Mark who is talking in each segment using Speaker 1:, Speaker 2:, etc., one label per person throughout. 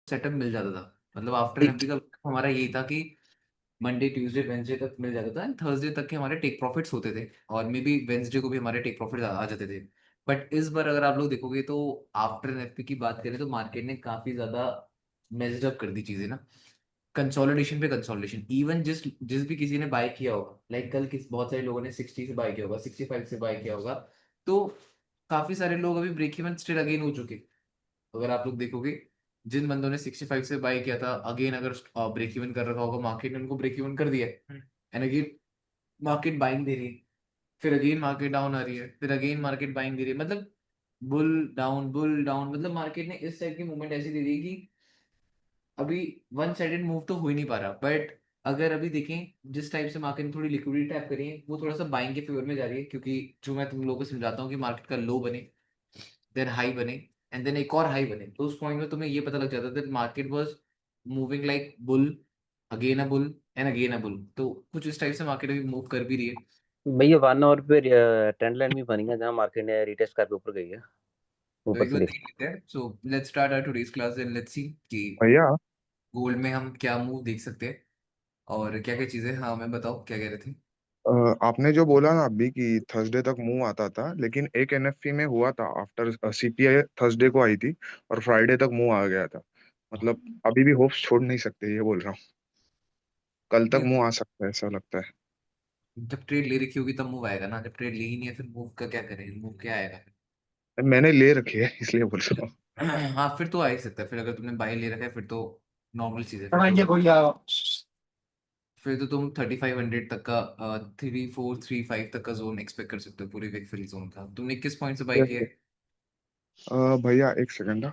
Speaker 1: Setup मिल जाता था। मतलब आफ्टर एनएफपी का हमारा यही था कि मंडे ट्यूसडे वेंसडे तक मिल जाता था, एंड थर्सडे तक के हमारे टेक प्रॉफिट्स होते थे, और मे बी वेंसडे को भी हमारे टेक प्रॉफिट आ जाते थे। बट इस बार अगर आप लोग देखोगे तो आफ्टर एनएफपी की बात करें तो मार्केट ने काफी ज्यादा मेस्ड अप कर दी चीजें ना। कंसोलिडेशन पे कंसोलिडेशन, इवन जिस जिस भी किसी ने बाय किया होगा, लाइक कल किस बहुत सारे लोगों ने 60 से बाय किया होगा, 65 से बाय किया होगा, तो काफी सारे लोग अभी ब्रेक इवन स्टिल अगेन हो चुके। अगर आप लोग देखोगे, जिन बंदों ने 65 से बाय किया था, अगेन अगर ब्रेक इवन कर रखा होगा, मार्केट ने उनको ब्रेक इवन कर दिया है, एंड अगेन मार्केट बाइंग दे रही है, फिर अगेन मार्केट डाउन आ रही है, फिर अगेन मार्केट बाइंग दे रही है, मतलब बुल डाउन, मतलब मार्केट ने इस टाइप की मूवमेंट ऐसी दे दी कि अभी वन साइडेड मूव तो हो ही नहीं पा रहा। बट अगर अभी देखें जिस टाइप से मार्केट ने थोड़ी लिक्विडिटी टैप करी है, वो थोड़ा सा बाइंग के फेवर में जा रही है, क्योंकि जो मैं तुम लोगों को समझाता हूँ कि मार्केट का लो बने, देन हाई बने, एंड देन एक और हाई बने, तो उस पॉइंट में तुम्हें ये पता लग जाता है market was moving like bull, again a bull, and again a bull. तो कुछ इस टाइप से मार्केट अभी मूव कर भी रही है।
Speaker 2: भैया 1 आवर पे ट्रेंड लाइन भी बनी है जहाँ मार्केट ने रिटेस्ट करके ऊपर गई है,
Speaker 1: तो
Speaker 2: ऊपर
Speaker 1: एक
Speaker 2: से
Speaker 1: बार
Speaker 2: देख।
Speaker 1: देख लेते हैं। So let's start our today's class and let's see कि
Speaker 3: भैया
Speaker 1: गोल्ड में हम क्या मूव देख सकते हैं, और क्या क्या चीजें। हाँ, मैं बताओ क्या कह रहे थे।
Speaker 3: आपने जो बोला ना अभी कि थर्सडे तक मूव आता था, लेकिन एक एनएफपी में हुआ था आफ्टर सीपीआई थर्सडे को आई थी और फ्राइडे तक मूव आ गया था। मतलब अभी भी होप्स छोड़ नहीं सकते, ये बोल रहा हूँ। कल तक
Speaker 1: नहीं,
Speaker 3: मूव आ सकता है, ऐसा लगता है।
Speaker 1: जब ट्रेड ले रखी होगी तब मूव आएगा ना, जब ट्रेड ले ही नहीं है फिर मूव का क्या करें, मूव क्या आएगा।
Speaker 3: मैंने ले रखी है इसलिए बोल रहा हूँ।
Speaker 1: हाँ, फिर तो आ ही सकता है, फिर अगर तुमने बाई ले रखा है फिर तो नॉर्मल चीज है, फिर तो तुम 3500 तक का 3435 तक का जोन एक्सपेक्ट कर सकते हो, पूरी वीक फिल जोन का। तुमने किस पॉइंट से बाई
Speaker 3: Yes,
Speaker 1: किया
Speaker 3: yes.
Speaker 1: है।
Speaker 3: भैया एक सेकंड,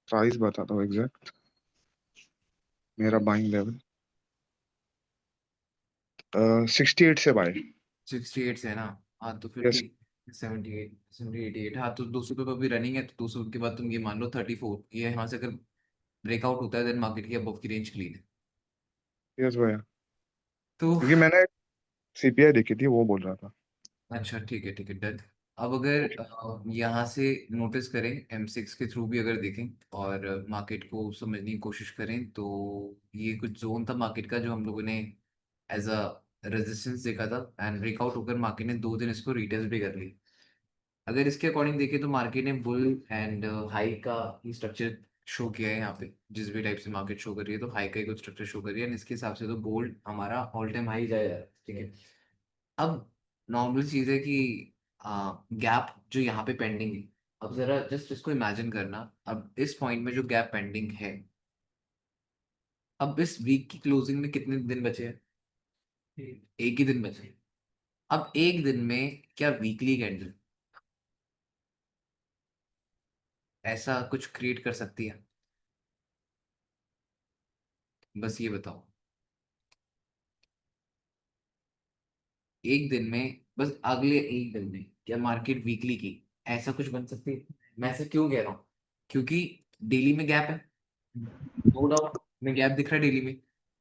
Speaker 3: प्राइस बताता हूँ एग्जैक्ट। मेरा बाइंग लेवल 68 से बाय।
Speaker 1: 68 से है ना। हाँ तो फिर
Speaker 3: यस।
Speaker 1: ठीक। 78, 78, हाँ तो 200 पे अभी रनिंग है, तो 200 के बाद तुम ये मान लो 34, ये यहाँ से अगर ब्रेकआउट होता है देन मार्केट की अबव की रेंज क्लीन है।
Speaker 3: यस भैया,
Speaker 1: तो
Speaker 3: क्योंकि मैंने सीपीआई देखी थी, वो बोल रहा था।
Speaker 1: अच्छा, ठीक है, ठीक है, डन। अब अगर यहाँ से नोटिस करें, M6 के थ्रू भी अगर देखें और मार्केट को समझने की कोशिश करें, तो ये कुछ जोन था मार्केट का जो हम लोगों ने एज अ रेजिस्टेंस देखा था, एंड ब्रेकआउट होकर मार्केट ने 2 दिन इसको रिटेस्ट भी कर ली। अगर इसके अकॉर्डिंग देखें तो मार्केट ने बुल एंड हाई का ही स्ट्रक्चर शो किया है यहाँ पे, जिस भी टाइप से मार्केट शो कर रही है तो हाई का ही कुछ स्ट्रक्चर शो कर रही है, and इसके हिसाब से तो गोल्ड हमारा ऑल टाइम हाई जाएगा, ठीक है। अब नॉर्मल चीज है कि गैप जो यहाँ पे पेंडिंग है, अब जरा जस्ट इसको इमेजिन करना, अब इस पॉइंट में जो गैप पेंडिंग है, अब इस वीक की क्लोजिंग में कितने दिन बचे हैं। एक ही दिन बचे हैं। अब एक दिन में क्या वीकली कैंडल ऐसा कुछ क्रिएट कर सकती है, बस ये बताओ। एक दिन में, बस अगले एक दिन में क्या मार्केट वीकली की ऐसा कुछ बन सकती है। मैं ऐसा क्यों कह रहा हूँ, क्योंकि डेली में गैप है, नो डाउट में गैप दिख रहा है डेली में।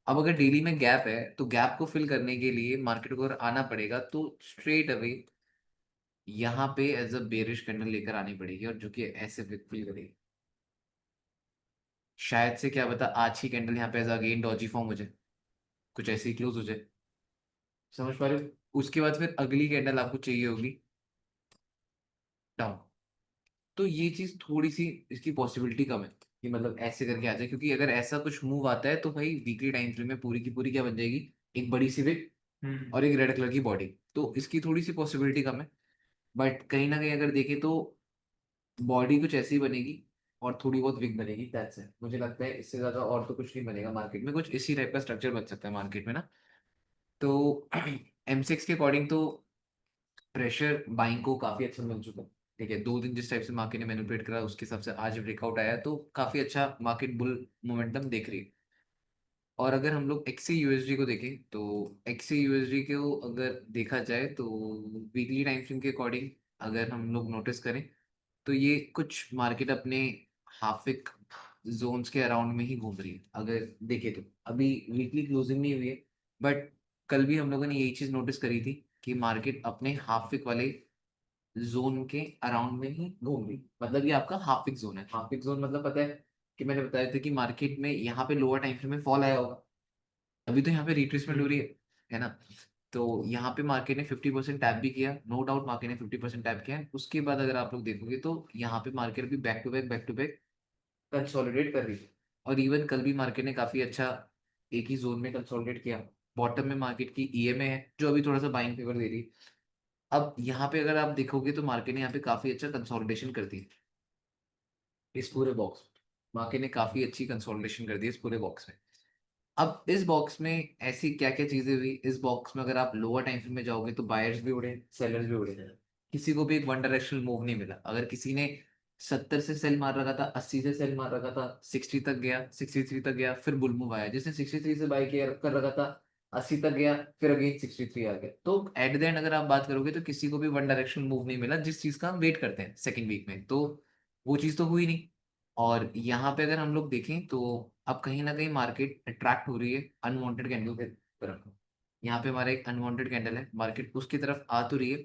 Speaker 1: अब अगर डेली में गैप है तो गैप को फिल करने के लिए मार्केट को अगर आना पड़ेगा तो स्ट्रेट अवे यहाँ पे एज अ बेरिश कैंडल लेकर आनी पड़ेगी, और जो कि ऐसे फिल करेगी। शायद से क्या बता आज की कैंडल यहाँ पे एज अगेन डॉजी फॉर्म हो जाए, कुछ ऐसे ही क्लोज हो जाए, समझ पा रहे हो। उसके बाद फिर अगली कैंडल आपको चाहिए होगी डाउन। तो ये चीज थोड़ी सी इसकी पॉसिबिलिटी कम है कि मतलब ऐसे करके आ जाए, क्योंकि अगर ऐसा कुछ मूव आता है तो भाई वीकली टाइम फ्रेम में पूरी की पूरी क्या बन जाएगी, एक बड़ी सी विक और एक रेड कलर की बॉडी। तो इसकी थोड़ी सी पॉसिबिलिटी कम है। बट कहीं ना कहीं अगर देखें तो बॉडी कुछ ऐसी बनेगी और थोड़ी बहुत विक बनेगी, दैट्स इट। मुझे लगता है इससे ज्यादा और तो कुछ नहीं बनेगा मार्केट में, कुछ इसी टाइप का स्ट्रक्चर बन सकता है मार्केट में ना। तो M6 के अकॉर्डिंग तो प्रेशर बाइंग को काफी अच्छा मिल चुका है, ठीक है। 2 दिन जिस टाइप से मार्केट ने मैनिपुलेट करा उसके हिसाब से आज ब्रेकआउट आया है, तो काफी अच्छा मार्केट बुल मोमेंटम देख रही है। और अगर हम लोग एक्सी यूएसडी को देखें तो एक्सी यूएसडी को अगर देखा जाए तो वीकली टाइम फ्रेम के अकॉर्डिंग अगर हम लोग नोटिस करें तो ये कुछ मार्केट अपने हाफिक जोन्स के अराउंड में ही घूम रही है। अगर देखें तो अभी वीकली क्लोजिंग नहीं हुई है, बट कल भी हम लोगों ने यही चीज नोटिस करी थी कि मार्केट अपने हाफिक वाले जोन के अराउंड में ही घूम रही। मतलब ये आपका हाफिक जोन है, हाफिक जोन मतलब पता है कि मैंने बताया था कि मार्केट में यहाँ पे लोअर टाइम फ्रेम में फॉल आया होगा, अभी तो यहाँ पे रिट्रेसमेंट हो रही है ना। तो यहाँ पे मार्केट ने 50% टैप भी किया, नो डाउट मार्केट ने 50% टैप किया। उसके बाद अगर आप लोग देखोगे तो यहाँ पे मार्केट भी बैक टू बैक कंसोलिडेट कर रही है। और इवन कल भी मार्केट ने काफी अच्छा एक ही जोन में कंसोलिडेट किया। बॉटम में मार्केट की ईएमए है जो अभी थोड़ा सा बाइंग फेवर दे रही है। अब यहाँ पे अगर आप देखोगे तो मार्केट ने यहाँ पे काफी अच्छा कंसोलिडेशन कर दी इस पूरे बॉक्स में। मार्केट ने काफी अच्छी कंसोलिडेशन कर दी इस पूरे बॉक्स में। अब इस बॉक्स में ऐसी क्या क्या चीजें हुई इस बॉक्स में, अगर आप लोअर टाइम फ्रेम में जाओगे तो बायर्स भी उड़े, सेलर्स भी उड़े, किसी को भी एक वन डायरेक्शनल मूव नहीं मिला। अगर किसी ने 70 से सेल मार रखा था, 80 से सेल मार रखा था, 60 तक गया, 63 तक गया, फिर बुल मूव आया। जिसने 63 से बाय किया कर रखा था, 80 तक गया, फिर अगेन 63 आ गया। तो एट द एंड अगर आप बात करोगे तो किसी को भी वन डायरेक्शनल मूव नहीं मिला, जिस चीज का हम वेट करते हैं सेकंड वीक में। तो वो चीज तो हुई नहीं। और यहाँ पे अगर हम लोग देखें तो अब कहीं ना कहीं मार्केट अट्रैक्ट हो रही है अनवांटेड कैंडल की तरफ। यहाँ पे हमारा एक अनवांटेड कैंडल है, मार्केट उसकी तरफ आ तो रही है।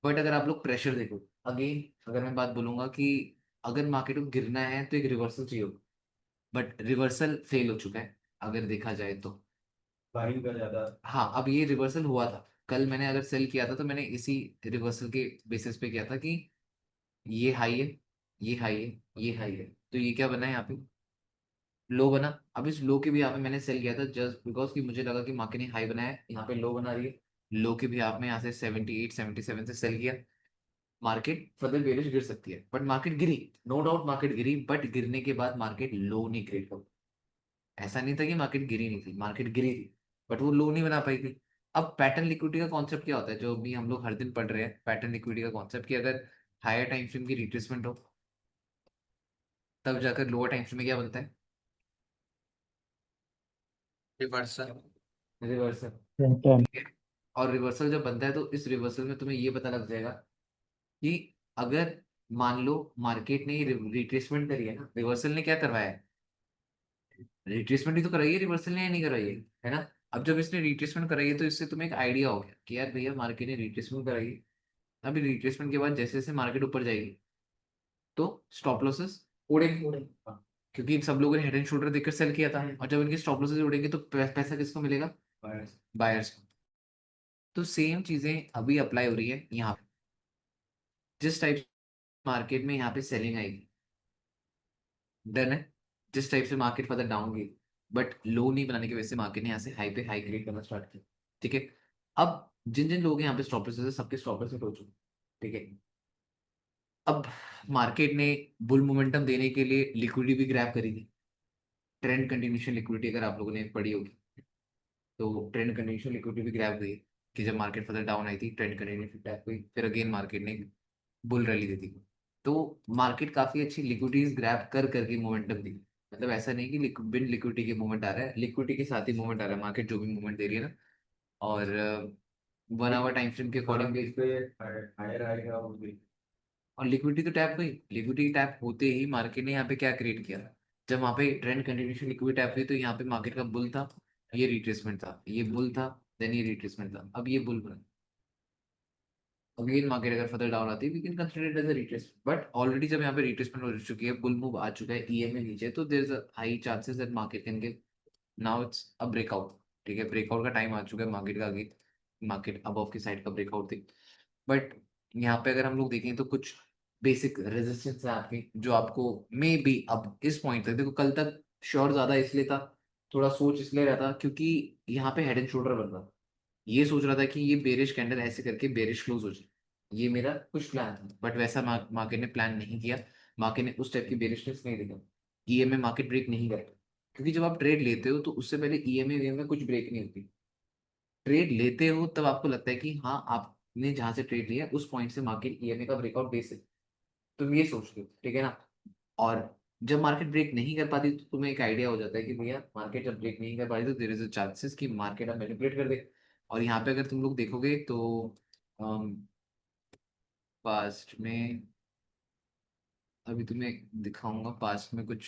Speaker 1: बट अगर आप लोग प्रेशर देखो, अगेन अगर मैं बात बोलूंगा कि अगर मार्केट को गिरना है तो एक रिवर्सल चाहिए होगा, बट रिवर्सल फेल हो चुका है अगर देखा जाए तो।
Speaker 4: बाइंग का ज्यादा।
Speaker 1: हाँ, अब ये रिवर्सल हुआ था, कल मैंने अगर सेल किया था तो मैंने इसी रिवर्सल के बेसिस पे किया था कि ये हाई है, ये हाई है, ये हाई है, तो ये क्या बना है यहाँ पे, लो बना। अब इस लो के भी यहाँ पे मैंने सेल किया था जस्ट बिकॉज कि मुझे लगा कि मार्केट ने हाई बनाया है, यहाँ पे लो बना रही है। लो के भी आप में यहाँ से 78 77 से सेल किया। मार्केट फर्दर बेरिश गिर सकती है, बट मार्केट गिरी, नो डाउट मार्केट गिरी, बट गिरने के बाद मार्केट लो नहीं क्रिएट कर। ऐसा नहीं था कि मार्केट गिरी नहीं थी, मार्केट गिरी थी, बट वो लो नहीं बना पाई थी। अब पैटर्न लिक्विडिटी का कॉन्सेप्ट क्या होता है जो भी हम लोग हर दिन पढ़ रहे हैं, पैटर्न लिक्विडिटी का कॉन्सेप्ट, कि अगर हायर टाइम फ्रेम की रिट्रेसमेंट हो तब जाकर लोअर टाइम फ्रेम में क्या बनता है,
Speaker 4: रिवर्सल।
Speaker 1: रिवर्सल।
Speaker 5: पैटर्न।
Speaker 1: ठीक है। और रिवर्सल जब बनता है तो इस रिवर्सल में तुम्हें ये पता लग जाएगा कि अगर मान लो मार्केट ने रिट्रेसमेंट करी है ना, रिवर्सल ने क्या करवाया है, रिट्रेसमेंट ही तो कराई है, रिवर्सल ने नहीं कराई है ना। अब जब इसने रिट्रेसमेंट कराई है तो इससे तुम्हें एक आइडिया हो गया कि यार भैया मार्केट ने रिट्रेसमेंट कराई है। अभी रिट्रेसमेंट के बाद जैसे जैसे मार्केट ऊपर जाएगी तो स्टॉप लॉसेस उड़ेंगे, क्योंकि सब लोगों ने हेड एंड शोल्डर देखकर सेल किया था। और जब इनके स्टॉप लॉसेस उड़ेंगे तो पैसा किसको मिलेगा, बायर्स को। तो सेम चीजें अभी अप्लाई हो रही है यहाँ पे। जिस टाइप मार्केट में यहाँ पे सेलिंग आएगी, डन है। जिस टाइप से मार्केट फर्दर डाउन गई, बट लो नहीं बनाने की वजह से मार्केट ने यहाँ से हाई पे हाई क्रिएट करना स्टार्ट किया। ठीक है। अब जिन जिन लोग यहाँ पे स्टॉप लॉसेस है सबके स्टॉप लॉस हिट हो चुके। ठीक है। अब मार्केट ने बुल मोमेंटम देने के लिए लिक्विडिटी भी ग्रैब करी थी। ट्रेंड कंटिन्यूशन लिक्विडिटी अगर आप लोगों ने पढ़ी होगी तो ट्रेंड कंटिन्यूशन लिक्विडिटी भी ग्रैब हुई कि जब मार्केट फर्दर डाउन आई थी ट्रेंड कंटिन्यूशन टैप हुई, फिर अगेन मार्केट ने बुल रैली दी थी। तो मार्केट काफी अच्छी लिक्विडिटीज ग्रैब कर करके मोमेंटम दी। मतलब ऐसा नहीं कि बिन लिक्विडिटी के मूवमेंट आ रहा है, लिक्विडिटी के साथ ही मूवमेंट आ रहा है, मार्केट जो भी मूवमेंट दे रही है ना। और 1 आवर टाइम फ्रेम के अकॉर्डिंग भी।
Speaker 4: हायर आएगा वो भी।
Speaker 1: और लिक्विडिटी तो टैप हुई, लिक्विडिटी टैप होते ही मार्केट ने यहाँ पे क्या क्रिएट किया, जब वहाँ पे ट्रेंड कंटिन्यूशन लिक्विडिटी टैप हुई तो यहाँ पे मार्केट का बुल था, ये रिट्रेसमेंट था, ये बुल था, देन ये रिट्रेसमेंट था, अब ये बुल बना। अगेन मार्केट अगर फर्दर डाउन आती है we can consider it as a retracement, but already जब यहाँ पे रिट्रेसमेंट हो चुकी है, बुल मूव आ चुका है ईएमए नीचे, तो there is a high chances that market can get, now it's a breakout. ठीक है, ब्रेकआउट का टाइम आ चुका है मार्केट का, आगे मार्केट अबव की साइड का ब्रेकआउट थी। बट यहाँ पे अगर हम लोग देखें तो कुछ बेसिक रेजिस्टेंस है आपकी जो आपको मे बी अब इस पॉइंट तक देखो, कल तक श्योर ज्यादा इसलिए था, थोड़ा सोच इसलिए रहता क्योंकि यहाँ पे हेड एंड शोल्डर बन रहा, ये सोच रहा था कि ये बेरिश कैंडल ऐसे करके बेरिश क्लोज हो जाए, ये मेरा कुछ प्लान था। बट वैसा मार्केट ने प्लान नहीं किया, मार्केट ने उस टाइप की बेरिशनेस नहीं दिखा, ईएमए मार्केट ब्रेक नहीं करता। क्योंकि जब आप ट्रेड लेते हो तो उससे पहले ईएमए वीएमए कुछ ब्रेक नहीं होती। ट्रेड लेते हो तब आपको लगता है कि हाँ आपने जहां से ट्रेड लिया उस पॉइंट से मार्केट ईएमए का ब्रेकआउट दे सकती, तुम ये सोचते हो। ठीक है ना। और जब मार्केट ब्रेक नहीं कर पाती तो तुम्हें एक आइडिया हो जाता है कि भैया मार्केट जब ब्रेक नहीं कर पाती तो देयर इज अ चांसेस कि मार्केट अब मैनिपुलेट कर दे। और यहाँ पे अगर तुम लोग देखोगे तो पास्ट में, अभी तुम्हें दिखाऊंगा, पास्ट में कुछ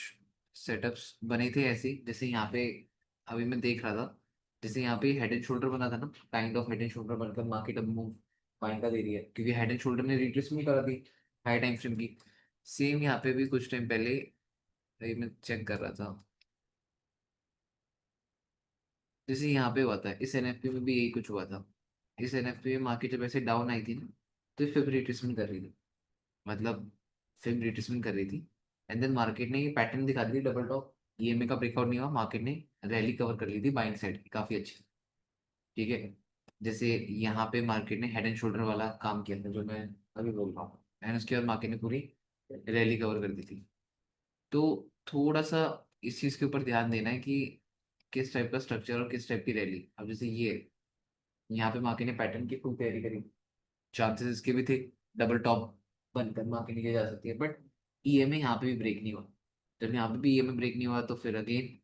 Speaker 1: सेटअप्स बने थे ऐसे जैसे यहाँ पे, अभी मैं देख रहा था जैसे यहाँ पे हेड एंड शोल्डर बना था ना, kind of head and shoulder बनकर मार्केट अब मूव बाइंग का दे रही है, क्योंकि हेड एंड शोल्डर ने रिट्रेसमेंट करा दी हाई टाइम फ्रेम की। सेम यहाँ पे भी कुछ टाइम पहले ये मैं चेक कर रहा था, जैसे यहाँ पे हुआ था इस एनएफपी में भी यही कुछ हुआ था। इस एनएफपी में मार्केट जब ऐसे डाउन आई थी ना, तो ये फिर रिट्रेसमेंट कर रही थी, मतलब फिर रिट्रेसमेंट कर रही थी। एंड देन मार्केट ने ये पैटर्न दिखा दी थी डबल टॉप, ईएमए का ब्रेकआउट नहीं हुआ, मार्केट ने रैली कवर कर ली थी बाइंग साइड की काफी अच्छी। ठीक है, जैसे यहाँ पे मार्केट ने हेड एंड शोल्डर वाला काम किया था जो मैं अभी बोल रहा हूँ, एंड उसके बाद मार्केट ने पूरी रैली कवर कर दी थी। तो थोड़ा सा इस चीज के ऊपर ध्यान देना है कि किस टाइप का स्ट्रक्चर और किस टाइप की रैली। अब जैसे ये यहाँ पे मार्केट ने पैटर्न की फुल तैयारी करी, चांसेस इसके भी थे डबल टॉप बनकर मार्केट नीचे जा सकती है, बट ईएमए यहाँ पे भी ब्रेक नहीं हुआ। जब यहाँ पे भी ईएमए ब्रेक नहीं हुआ तो फिर अगेन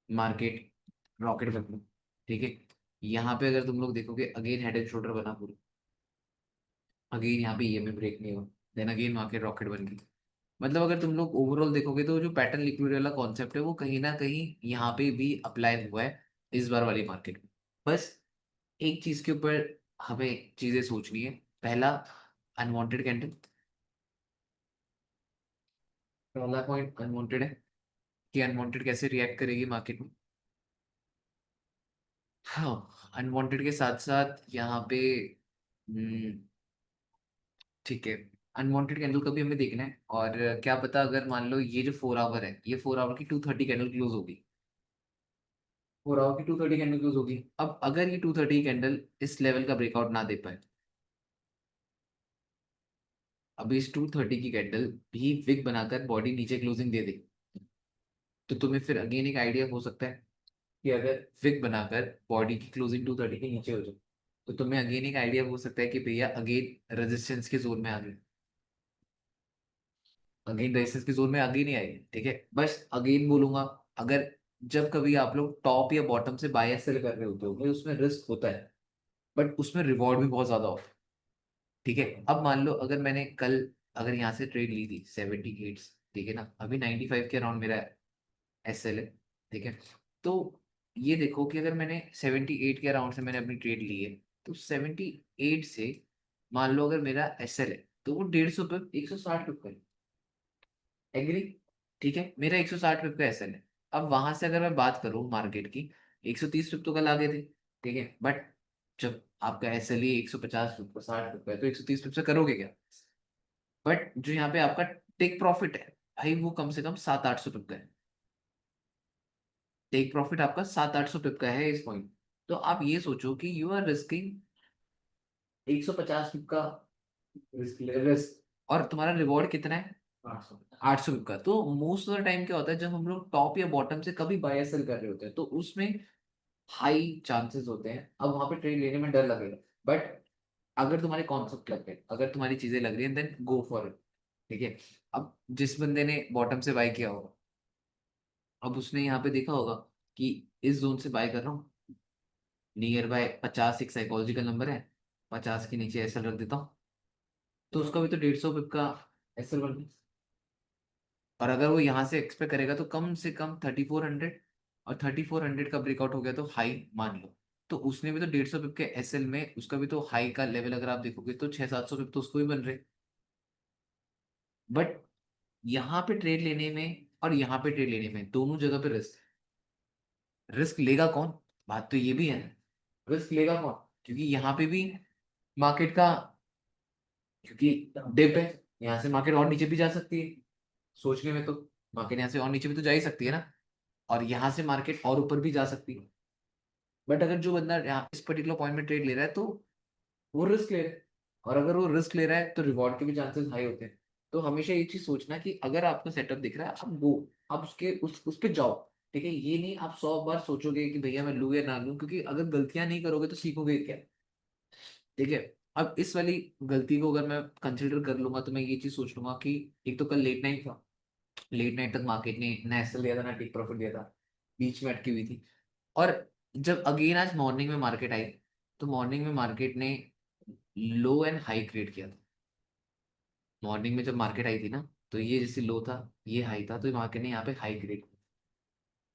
Speaker 1: मार्केट रॉकेट कर गई। ठीक है, यहाँ पे अगर तुम लोग देखोगे अगेन हेड एंड शोल्डर बना पूरा, अगेन यहाँ पे ईएमए ब्रेक नहीं हुआ, देन अगेन मार्केट रॉकेट बन गई। मतलब अगर तुम लोग ओवरऑल देखोगे तो जो पैटर्न लिक्विड वाला कॉन्सेप्ट है वो कहीं ना कहीं यहाँ पे भी अप्लाई हुआ है इस बार वाली मार्केट में। बस एक चीज के ऊपर हमें चीजें सोचनी है। पहला, अनवांटेड कैंडल, पहला पॉइंट अनवांटेड है कि अनवांटेड कैसे रिएक्ट करेगी मार्केट में। हाँ, अनवांटेड के साथ साथ यहाँ पे हम्म, ठीक है, अनवांटेड कैंडल का भी हमें देखना है। और क्या पता अगर मान लो ये जो 4 आवर है, ये 4 आवर की 230 कैंडल क्लोज होगी, 4 आवर की 230 कैंडल क्लोज होगी। अब अगर ये 230 कैंडल इस लेवल का ब्रेकआउट ना दे पाए, अब इस 230 की कैंडल भी विक बनाकर बॉडी नीचे क्लोजिंग दे दे, तो तुम्हें फिर अगेन एक आइडिया हो सकता है कि अगर विक बनाकर बॉडी की क्लोजिंग 230 के नीचे हो जाए, तो तुम्हें अगेन एक आइडिया हो सकता है कि भैया अगेन रेजिस्टेंस के जोन में आ गए, अगेन रेजिस्टेंस के जोन में आगे नहीं आएगी। ठीक है, बस अगेन बोलूंगा, अगर जब कभी आप लोग टॉप या बॉटम से बाय या सेल कर रहे होते हो भाई उसमें रिस्क होता है, बट उसमें रिवॉर्ड भी बहुत ज्यादा होता है। ठीक है, अब मान लो अगर मैंने कल अगर यहाँ से ट्रेड ली थी 78, ठीक है ना, अभी 95 के अराउंड मेरा एसएल है। ठीक है, तो ये देखो कि अगर मैंने 78 के अराउंड से मैंने अपनी ट्रेड ली है, तो 78 से मान लो अगर मेरा एसएल है तो वो 150 पे 160 रुपये, एग्री। ठीक है, मेरा 160 रुपये का एसएल है। अब वहां से अगर मैं बात करूं मार्केट की, 130 रुपये तो कल आ गए थे। ठीक है, बट जब आपका एसएल ही 150 रुपये 60 रुपये, तो 130 रुपये से करोगे क्या। बट जो यहाँ पे आपका टेक प्रॉफिट है भाई वो कम से कम 700-800 पिप का है। टेक प्रॉफिट आपका 700-800 पिप का है इस पॉइंट। तो आप ये सोचो कि यू आर रिस्किंग 150 पिप का रिस्क, और तुम्हारा रिवॉर्ड कितना है, 800 का। तो मोस्ट ऑफ द टाइम क्या होता है जब हम लोग टॉप या बॉटम से कभी बाय या सेल कर रहे होते हैं तो उसमें हाई चांसेस होते हैं, अब वहां पे ट्रेड लेने में डर लगेगा। बट अगर तुम्हारे कॉन्सेप्ट लग गए, अगर तुम्हारी चीजें लग रही हैं, देन गो फॉर इट। ठीक है, अब जिस बंदे ने बॉटम से बाय किया होगा, अब उसने यहाँ पे देखा होगा कि इस जोन से बाय कर रहा हूँ, नियर बाय 50 एक साइकोलॉजिकल नंबर है, 50 के नीचे एसएल रख देता हूँ, तो उसका भी तो 150 पिप का एसएल बन गया। और अगर वो यहाँ से एक्सपेक्ट करेगा तो कम से कम 3400, और 3400 का ब्रेकआउट हो गया तो हाई मान लो, तो उसने भी तो 150 पिप के एसएल में उसका भी तो हाई का लेवल अगर आप देखोगे तो 600-700 पिप तो उसको भी बन रहे। बट यहाँ पे ट्रेड लेने में और यहाँ पे ट्रेड लेने में दोनों जगह पे रिस्क, रिस्क लेगा कौन, बात तो ये भी है ना, रिस्क लेगा कौन, क्योंकि यहाँ पे भी मार्केट का, क्योंकि डिप है, यहाँ से मार्केट और नीचे भी जा सकती है। सोचने में तो मार्केट यहाँ से और नीचे भी तो जा ही सकती है ना, और यहाँ से मार्केट और ऊपर भी जा सकती है। बट अगर जो बंदा यहाँ इस पर्टिकुलर पॉइंट में ट्रेड ले रहा है तो वो रिस्क ले रहा है, और अगर वो रिस्क ले रहा है तो रिवॉर्ड के भी चांसेस हाई होते हैं। तो हमेशा ये चीज सोचना कि अगर आपका सेटअप दिख रहा है आप गो, आप उसके उस पे जाओ। ठीक है, ये नहीं आप 100 बार सोचोगे कि भैया मैं लूँ या ना लूँ, क्योंकि अगर गलतियां नहीं करोगे तो सीखोगे क्या। ठीक है, अब इस वाली गलती को अगर मैं कंसिडर कर लूंगा तो मैं ये चीज सोच लूंगा कि एक तो कल लेट नाइट था, लेट नाइट तक मार्केट ने ना एसएल दिया था ना टेक प्रॉफिट दिया था, बीच में अटकी हुई थी। और जब अगेन आज मॉर्निंग में मार्केट आई, तो मॉर्निंग में मार्केट ने लो एंड हाई क्रिएट किया था। मॉर्निंग में जब मार्केट आई थी ना, तो ये जैसे लो था ये हाई था, तो मार्केट ने यहाँ पे हाई क्रिएट किया,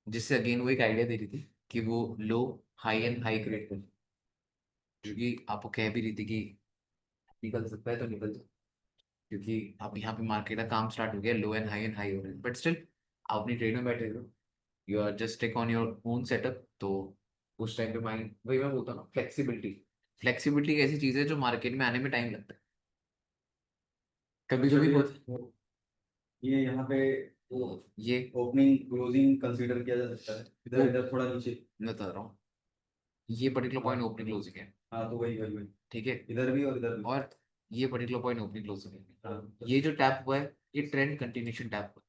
Speaker 1: जिससे अगेन वो एक आइडिया दे रही थी कि वो लो हाई एंड हाई क्रिएट कर, जो कि आपको कह भी रही थी कि निकल सकता है तो निकल जाए, क्योंकि अब यहाँ पे मार्केट का काम स्टार्ट हो गया, लो एंड हाई हो रहे हैं, बट स्टिल आप अपनी ट्रेड में बैठे हो, you are just take on your own setup, तो उस टाइम पे माइंड, वही मैं बोलता हूँ ना, फ्लेक्सिबिलिटी। फ्लेक्सिबिलिटी एक ऐसी चीज है जो मार्केट में आने में टाइम लगता है, कभी कभी
Speaker 4: चलिए,
Speaker 1: बहुत।
Speaker 4: ये यहाँ पे
Speaker 1: ये
Speaker 4: ओपनिंग क्लोजिंग कंसीडर किया जा सकता है, इधर
Speaker 1: वो-
Speaker 4: इधर थोड़ा नीचे।
Speaker 1: मैं बता रहा हूँ, ये पर्टिकुलर पॉइंट ओपनिंग क्लोजिंग है,
Speaker 4: हाँ, तो वही वही वही,
Speaker 1: ठीक है,
Speaker 4: इधर भी और इधर भी।
Speaker 1: और ये पर्टिकुलर पॉइंट ओपनिंग क्लोजिंग है।
Speaker 4: हाँ,
Speaker 1: ये जो टैप हुआ है, ये ट्रेंड कंटिन्यूशन टैप हुआ है,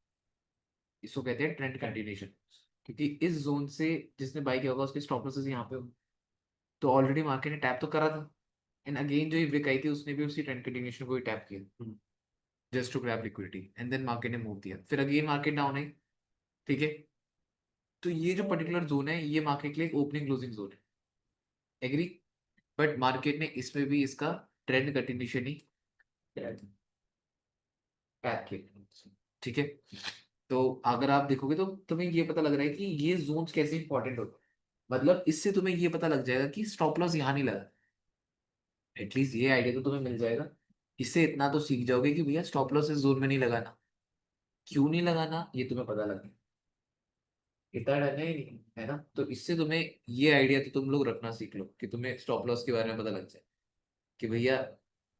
Speaker 1: इसको कहते हैं ट्रेंड कंटिन्यूशन। क्योंकि इस जोन से जिसने बाई किया होगा उसके स्टॉप लॉसेस यहाँ पे होंगे, तो ऑलरेडी मार्केट ने टैप तो करा था, एंड अगेन जो ये विक आई थी उसने भी उसी ट्रेंड कंटिन्यूशन को ही टैप किया, just to grab liquidity, and then market ने मूव दिया, फिर अगेन मार्केट डाउन है, ठीक है। तो ये जो पर्टिकुलर जोन है ये मार्केट के लिए ओपनिंग क्लोजिंग जोन है, एग्री। बट मार्केट ने इसमें भी इसका ट्रेंड कंटिन्यूशन ही टैप किया, ठीक है। तो अगर आप देखोगे तो तुम्हें ये पता लग रहा है कि ये जोन्स कैसे इंपॉर्टेंट होते हैं, मतलब इससे तुम्हें ये पता लग जाएगा कि स्टॉप लॉस यहाँ नहीं लगा, एटलीस्ट ये आइडिया तो तुम्हें मिल जाएगा। इससे इतना तो सीख जाओगे कि भैया स्टॉप लॉस इस जोन में नहीं लगाना, क्यों नहीं लगाना ये तुम्हें पता लग गया, इतना डरना ही नहीं है ना। तो इससे तुम्हें ये आइडिया तो तुम लोग रखना सीख लो कि तुम्हें स्टॉप लॉस के बारे में पता लग जाए कि भैया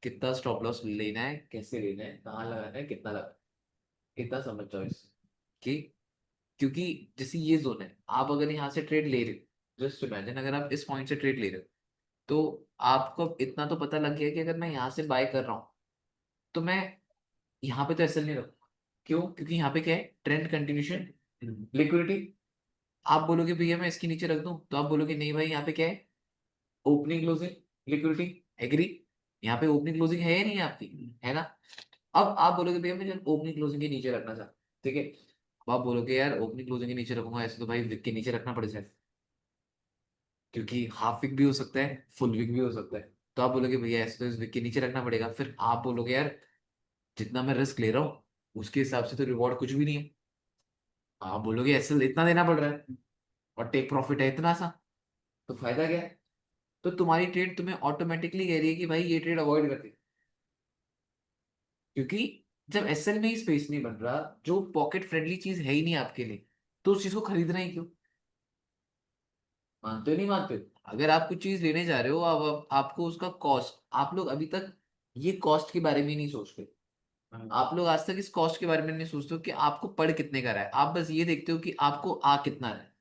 Speaker 1: कितना स्टॉप लॉस लेना है, कैसे लेना है, कहाँ लगाना है, कितना लगाना है, इतना समझ जाओ इससे कि, क्योंकि जैसे ये जोन है, आप अगर यहाँ से ट्रेड ले रहे हो, जस्ट इमेजिन अगर आप इस पॉइंट से ट्रेड ले रहे हो, तो आपको इतना तो पता लग गया कि अगर मैं यहाँ से बाय कर रहा हूँ तो मैं यहाँ पे तो एसएल नहीं रखूंगा, क्यों, क्योंकि यहाँ पे क्या है, ट्रेंड कंटिन्यूशन, लिक्विडिटी। आप बोलोगे भैया मैं इसके नीचे रख दूं, तो आप बोलोगे नहीं भाई यहाँ पे क्या है, ओपनिंग क्लोजिंग, लिक्विडिटी, एग्री। यहाँ पे ओपनिंग क्लोजिंग है या नहीं है आपकी, है ना। अब आप बोलोगे भैया मैं ओपनिंग क्लोजिंग के नीचे रखना चाहता, ठीक है। अब आप बोलोगे यार ओपनिंग क्लोजिंग के नीचे रखूंगा, ऐसे तो भाई विक के नीचे रखना पड़ जाए, क्योंकि हाफ विक भी हो सकता है, फुल विक भी हो सकता है। तो आप बोलोगे भैया ऐसे तो इस विक के नीचे रखना पड़ेगा, फिर आप बोलोगे यार जितना मैं रिस्क ले रहा हूँ उसके हिसाब से तो रिवॉर्ड कुछ भी नहीं है। आप बोलोगे एसएल इतना देना पड़ रहा है और टेक प्रॉफिट है इतना सा, तो फायदा क्या है। तो तुम्हारी ट्रेड तुम्हें ऑटोमेटिकली कह रही है कि भाई ये ट्रेड अवॉइड कर दे, क्योंकि जब एसएल में ही स्पेस नहीं बन रहा, जो पॉकेट फ्रेंडली चीज है ही नहीं आपके लिए, तो उस चीज को खरीदना ही क्यों। मानते हो नहीं मानते हो, अगर आप कुछ चीज लेने जा रहे हो, अब आपको उसका कॉस्ट, आप लोग अभी तक ये कॉस्ट के बारे में ही नहीं सोचते, आप लोग आज तक इस कॉस्ट के बारे में नहीं सोचते हो कि आपको पड़ कितने का रहा है, आप बस ये देखते हो कि आपको आ कितना रहा है।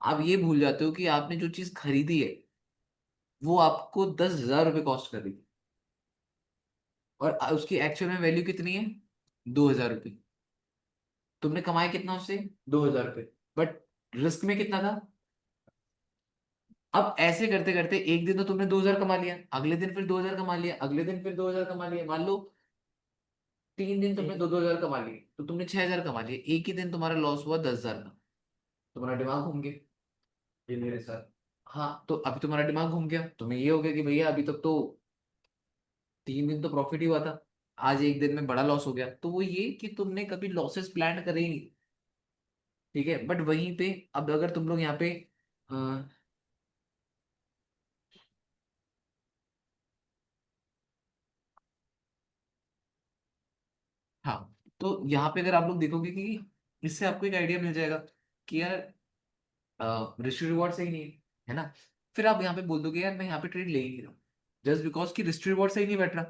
Speaker 1: आप ये भूल जाते हो कि आपने जो चीज खरीदी है वो आपको 10,000 रुपये कॉस्ट कर रही है, और उसकी एक्चुअल में वैल्यू कितनी है, 2,000 रुपये। तुमने कमाया कितना उससे, 2,000 रुपये, बट रिस्क में कितना था। अब ऐसे करते करते एक दिन तो तुमने 2,000 कमा लिया, अगले दिन फिर 2,000 कमा लिया, अगले दिन फिर 2,000 कमा लिया, मान लो 3 दिन तुमने 2,000 कमा लिए, तो तुमने 6,000 कमा लिए, एक ही दिन तुम्हारा लॉस हुआ 10,000 का, तुम्हारा दिमाग घूम गया।
Speaker 4: ये मेरे साथ।
Speaker 1: हाँ, तो अभी तुम्हारा दिमाग घूम गया, तुम्हें ये हो गया कि भैया अभी तक तो 3 दिन तो प्रॉफिट ही हुआ था, आज एक दिन में बड़ा लॉस हो गया, तो वो ये कि तुमने कभी लॉसेस प्लान करे ही नहीं, ठीक है। बट वहीं पे अब अगर तुम लोग यहाँ पे अ, हाँ, तो यहाँ पे अगर आप लोग देखोगे कि इससे आपको एक आइडिया मिल जाएगा कि यार रिस्क रिवॉर्ड सही नहीं है ना। फिर आप यहाँ पे बोल दोगे यार मैं यहाँ पे ट्रेड ले ही नहीं रहा हूँ, जस्ट बिकॉज की रिस्क रिवॉर्ड सही नहीं बैठ रहा।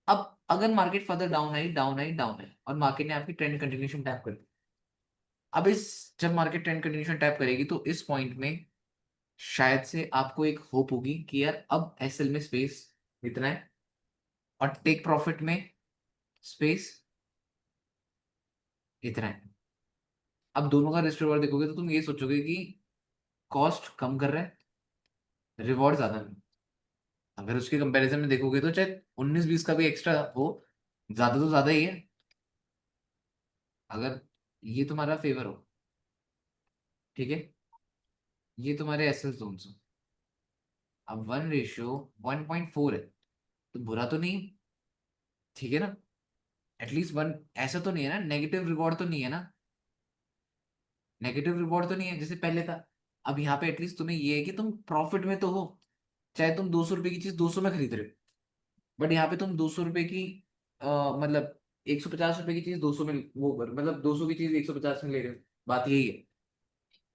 Speaker 1: अब अगर market further down I, down I, down I, और मार्केट ने आपकी ट्रेंड कंटिन्यूशन टैप कर दी, अब इस जब मार्केट ट्रेंड कंटिन्यूशन टैप करेगी तो इस पॉइंट में शायद से आपको एक होप होगी कि यार अब एसएल में स्पेस इतना है, और टेक प्रॉफिट में स्पेस इतना है। अब दोनों का रिस्क रिवॉर्ड देखोगे तो तुम ये सोचोगे कि कॉस्ट कम कर रहा है, रिवॉर्ड ज्यादा नहीं। अगर उसके कंपैरिजन में देखोगे तो चाहे 19-20 का भी एक्स्ट्रा हो, ज्यादा तो ज्यादा ही है, अगर ये तुम्हारा फेवर हो, ठीक है। ये तुम्हारे एसएल जोन हो, अब 1:1.4 है, तो बुरा तो नहीं है, ठीक है ना। एटलीस्ट वन, ऐसा तो नहीं है ना, नेगेटिव रिवॉर्ड तो नहीं है ना, नेगेटिव रिवॉर्ड तो नहीं है जैसे पहले था। अब यहाँ पे एटलीस्ट तुम्हें ये है कि तुम प्रॉफिट में तो हो, चाहे तुम 200 रुपए की चीज 200 में खरीद रहे हो, बट यहाँ पे तुम 200 रुपए की मतलब 150 रुपए की चीज 200 में वो मतलब 200 की चीज 150 में ले रहे हो, बात यही है।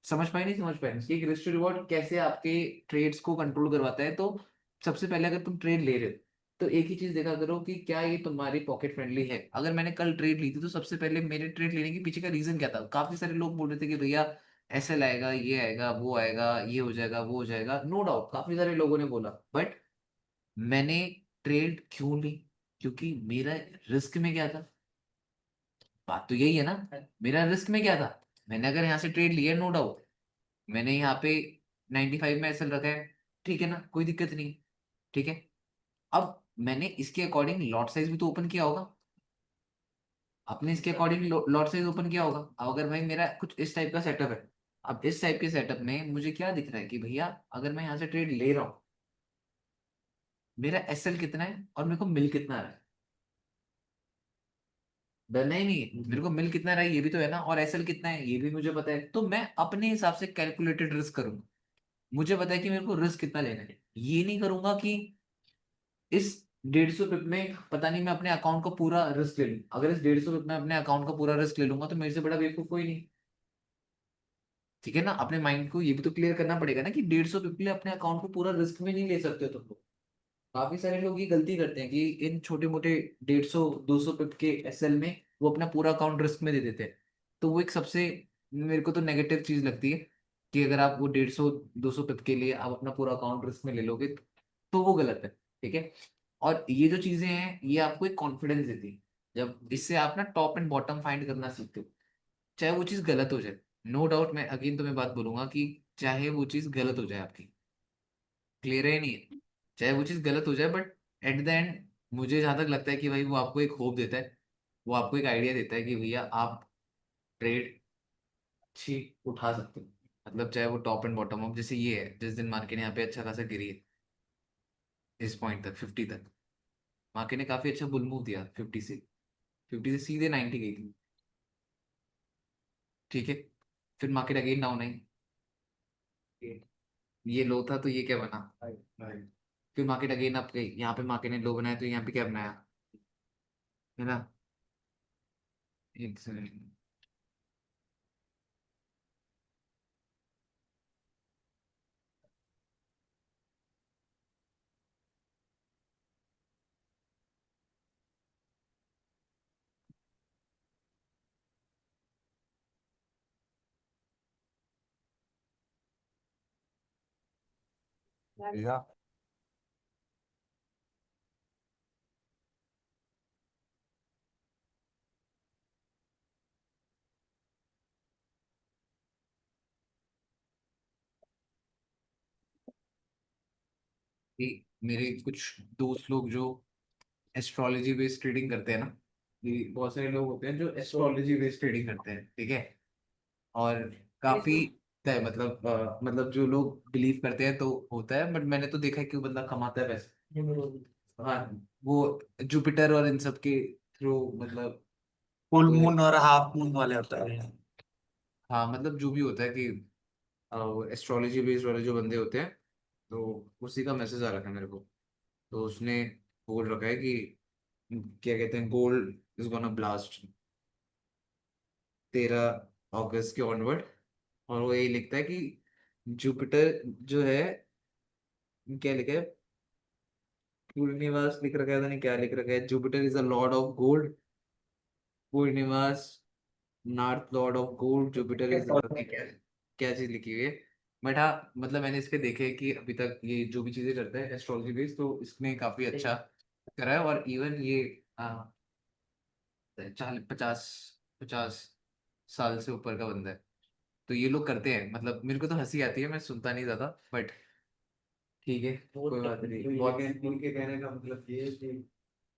Speaker 1: समझ पाए नहीं समझ पाए, एक रिस्क टू रिवॉर्ड कैसे आपके ट्रेड्स को कंट्रोल करवाता है। तो सबसे पहले अगर तुम ट्रेड ले रहे हो तो एक ही चीज देखा करो कि क्या ये तुम्हारी पॉकेट फ्रेंडली है। अगर मैंने कल ट्रेड ली थी तो सबसे पहले मेरे ट्रेड लेने के पीछे का रीजन क्या था, काफी सारे लोग बोल रहे थे कि भैया ऐसे आएगा, ये आएगा, वो आएगा, ये हो जाएगा, वो हो जाएगा, नो डाउट काफी सारे लोगों ने बोला, बट मैंने ट्रेड क्यों ली? क्योंकि मेरा रिस्क में क्या था, बात तो यही है ना, मेरा रिस्क में क्या था। मैंने अगर यहाँ से ट्रेड लिया, नो डाउट मैंने यहाँ पे 95 में एसएल रखा है, ठीक है ना, कोई दिक्कत नहीं, ठीक है। अब मैंने इसके अकॉर्डिंग लॉट साइज भी तो ओपन किया होगा, आपने इसके अकॉर्डिंग लॉट साइज ओपन किया होगा। अब अगर भाई मेरा कुछ इस टाइप का सेटअप है, अब इस टाइप के सेटअप में मुझे क्या दिख रहा है कि भैया अगर मैं यहाँ से ट्रेड ले रहा हूँ, मेरा एसएल कितना है और मेरे को मिल कितना आ रहा है, डरना ही नहीं है, मेरे को मिल कितना रहा है ये भी तो है ना, और एसएल कितना है ये भी मुझे पता है, तो मैं अपने हिसाब से कैलकुलेटेड रिस्क करूंगा। मुझे पता है कि मेरे को रिस्क कितना लेना है, ये नहीं करूंगा कि इस 150 पिप में पता नहीं मैं अपने अकाउंट का पूरा रिस्क ले लूं। अगर इस 150 पिप में अपने अकाउंट का पूरा रिस्क ले लूंगा तो मेरे से बड़ा बेवकूफ कोई नहीं, ठीक है ना। अपने माइंड को ये भी तो क्लियर करना पड़ेगा ना कि 150 पिप के लिए अपने अकाउंट को पूरा रिस्क में नहीं ले सकते हो तुम लोग। काफी सारे लोग ये गलती करते हैं कि इन छोटे मोटे 150 200 पिप के एसएल में वो अपना पूरा अकाउंट रिस्क में दे देते हैं। तो वो एक सबसे मेरे को तो नेगेटिव चीज लगती है कि अगर आप वो 150 200 पिप के लिए आप अपना पूरा अकाउंट रिस्क में ले लोगे तो वो गलत है, ठीक है। और ये जो चीजें हैं ये आपको एक कॉन्फिडेंस देती है, जब इससे आप ना टॉप एंड बॉटम फाइंड करना सीखते हो, चाहे वो चीज गलत हो जाए। नो डाउट मैं अगेन तुम्हें बात बोलूंगा कि चाहे वो चीज गलत हो जाए आपकी, क्लियर है नहीं है, चाहे वो चीज गलत हो जाए, बट एट द एंड मुझे जहां तक लगता है कि भाई वो आपको एक होप देता है, वो आपको एक आइडिया देता है कि भैया आप ट्रेड अच्छी उठा सकते हो। मतलब चाहे वो टॉप एंड बॉटम हो, जैसे ये है जिस दिन मार्केट यहाँ पे अच्छा खासा गिरी है इस पॉइंट तक 50 तक, मार्केट ने काफी अच्छा बुल मूव दिया 50 से सीधे 90 गई थी, ठीक है। फिर मार्केट अगेन डाउन आई, ये लो था तो ये क्या बना, फिर मार्केट अगेन अप गई, यहाँ पे मार्केट ने लो बनाया तो यहाँ पे क्या बनाया, है ना। एक सेकंड,
Speaker 3: भैया
Speaker 1: कि मेरे कुछ दोस्त लोग जो एस्ट्रोलॉजी बेस्ड ट्रेडिंग करते हैं ना, ये बहुत सारे लोग होते हैं जो एस्ट्रोलॉजी बेस्ड ट्रेडिंग करते हैं, ठीक है। और काफी तय मतलब मतलब जो लोग बिलीव करते हैं तो होता है, बट मैंने तो देखा है कि वो बंदा कमाता है पैसे, हाँ, वो जुपिटर और इन सब के थ्रू मतलब
Speaker 5: फुल
Speaker 1: कोई,
Speaker 5: मून और हाफ मून वाले होता है।
Speaker 1: हाँ मतलब जो भी होता है कि वो एस्ट्रोलॉजी बेस्ड वाले जो बंदे होते हैं, तो उसी का मैसेज आ रखा है मेरे को। तो उसने बोल रखा है कि क्या कहते हैं, गोल्ड इज गोना ब्लास्ट 13 अगस्त के ऑनवर्ड। और वो यही लिखता है कि जुपिटर जो है, क्या लिखा है, पूर्णिवास लिख रखा है, था नहीं क्या लिख रखा है, Jupiter is a lord of gold, पूर्णिवास north lord of gold, Jupiter is क्या क्या चीज लिखी हुई है। बट हाँ मतलब मैंने इस पे देखे है कि अभी तक ये जो भी चीजें करता है एस्ट्रोलॉजी बेस्ड, तो इसमें काफी अच्छा करा है। और इवन ये 50 50 साल से ऊपर का बंदा है, तो ये लोग करते हैं। मतलब मेरे को तो हंसी आती है, मैं सुनता नहीं ज्यादा, बट ठीक है कोई बात नहीं। बहुत
Speaker 4: उनके कहने का मतलब ये है कि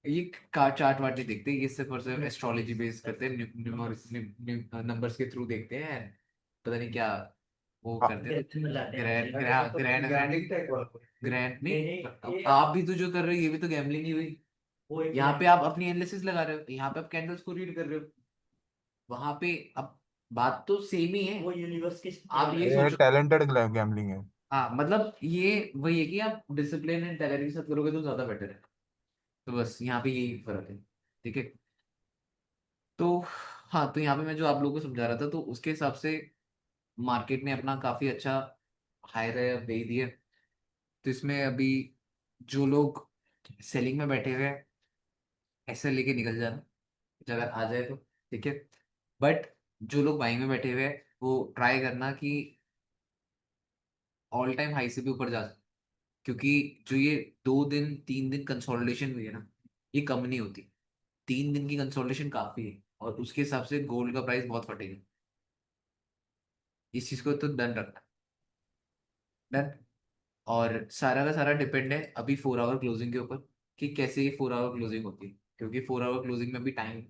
Speaker 1: ये कार्ड चार्ट वार्ट नहीं देखते, ये सिर्फ और सिर्फ एस्ट्रोलॉजी बेस करते हैं, नंबर्स के थ्रू देखते हैं, पता नहीं क्या वो करते हैं। ग्रैंड ग्रैंड
Speaker 4: गैम्बलिंग टाइप वाला
Speaker 1: ग्रैंड नहीं, आप भी तो जो कर रहे हो ये भी तो गैम्बलिंग ही हुई। यहाँ पे आप अपनी एनालिसिस लगा रहे हो, यहाँ पे आप कैंडल्स को रीड कर रहे हो, वहां पे अब बात तो सेम ही है।
Speaker 5: वो यूनिवर्स की
Speaker 1: आप ये
Speaker 3: ये
Speaker 1: सोचो,
Speaker 3: टैलेंटेड गैम्बलिंग है।
Speaker 1: हाँ मतलब ये वही है कि आप डिसिप्लिन एंड टैलेंट के साथ करोगे तो ज्यादा बेटर है। तो बस यहाँ पे यही फर्क है, ठीक है। तो हाँ, तो यहाँ पे मैं जो आप लोगों को समझा रहा था, तो उसके हिसाब से मार्केट ने अपना काफी अच्छा हाई दे दिया। तो इसमें अभी जो लोग सेलिंग में बैठे हुए हैं, ऐसे लेके निकल जाना अगर आ जाए तो, ठीक है। बट जो लोग बाइंग में बैठे हुए हैं, वो ट्राई करना कि ऑल टाइम हाई से भी ऊपर जा सके, क्योंकि जो ये 2 दिन 3 दिन कंसोलिडेशन हुई है ना, ये कम नहीं होती। 3 दिन की कंसोलिडेशन काफी है, और उसके हिसाब से गोल्ड का प्राइस बहुत फटेगा। इस चीज को तो डन रखना, डन। और सारा का सारा डिपेंड है अभी 4 आवर क्लोजिंग के ऊपर, कि कैसे ये 4 आवर क्लोजिंग होती है, क्योंकि 4 आवर क्लोजिंग में भी टाइम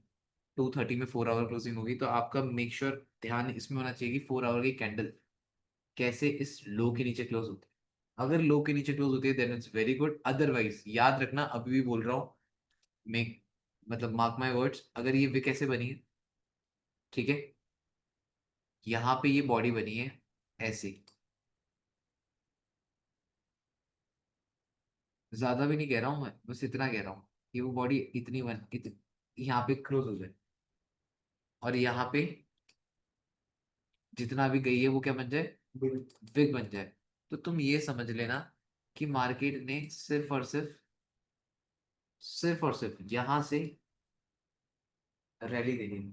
Speaker 1: 2:30 में 4 आवर क्लोजिंग होगी, तो आपका मेक श्योर ध्यान इसमें होना चाहिए कि 4 आवर की कैंडल कैसे इस लो के नीचे क्लोज होती है। अगर लो के नीचे क्लोज होती है then it's very good, otherwise याद रखना, अभी भी बोल रहा हूँ, मेक मतलब मार्क माय वर्ड्स, अगर ये विक कैसे बनी है, ठीक है, यहाँ पे ये बॉडी बनी है ऐसे, ज्यादा भी नहीं कह रहा हूँ मैं, बस इतना कह रहा हूँ कि वो बॉडी इतनी यहाँ पे क्लोज हो जाए, और यहाँ पे जितना भी गई है वो क्या बन जाए, विग बन जाए। तो तुम ये समझ लेना कि मार्केट ने सिर्फ और सिर्फ यहाँ से रैली देनी है।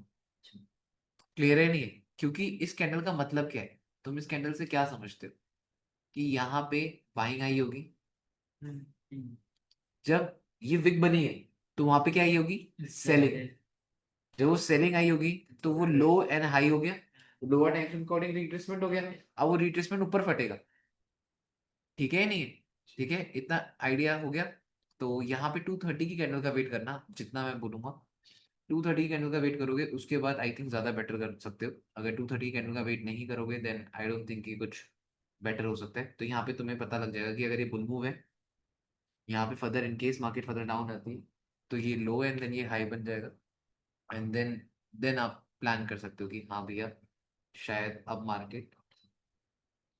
Speaker 1: क्लियर है नहीं है? क्योंकि इस कैंडल का मतलब क्या है, तुम इस कैंडल से क्या समझते हो, कि यहाँ पे बाइंग आई होगी, जब ये विग बनी है तो वहां पे क्या आई होगी, सेलिंग। जब वो सेलिंग आई होगी तो वो लो एंड हाई हो गया, लोअर टाइम अकॉर्डिंग रिट्रेसमेंट हो गया, अब वो रिट्रेसमेंट ऊपर फटेगा, ठीक है नहीं है? ठीक है, इतना आइडिया हो गया। तो यहाँ पे 2:30 की कैंडल का वेट करना, जितना मैं बोलूंगा 2:30 की कैंडल का वेट करोगे, उसके बाद आई थिंक ज्यादा बेटर कर सकते हो। अगर 2:30 कैंडल का वेट नहीं करोगे देन आई डोंट थिंक कि कुछ बेटर हो सकता है। तो यहाँ पे तुम्हें पता लग जाएगा कि अगर ये बुल मूव है, यहाँ पे further in case market further down आती है, तो ये लो एंड देन ये हाई बन जाएगा, एंड देन आप प्लान कर सकते हो कि हाँ भैया, शायद अब मार्केट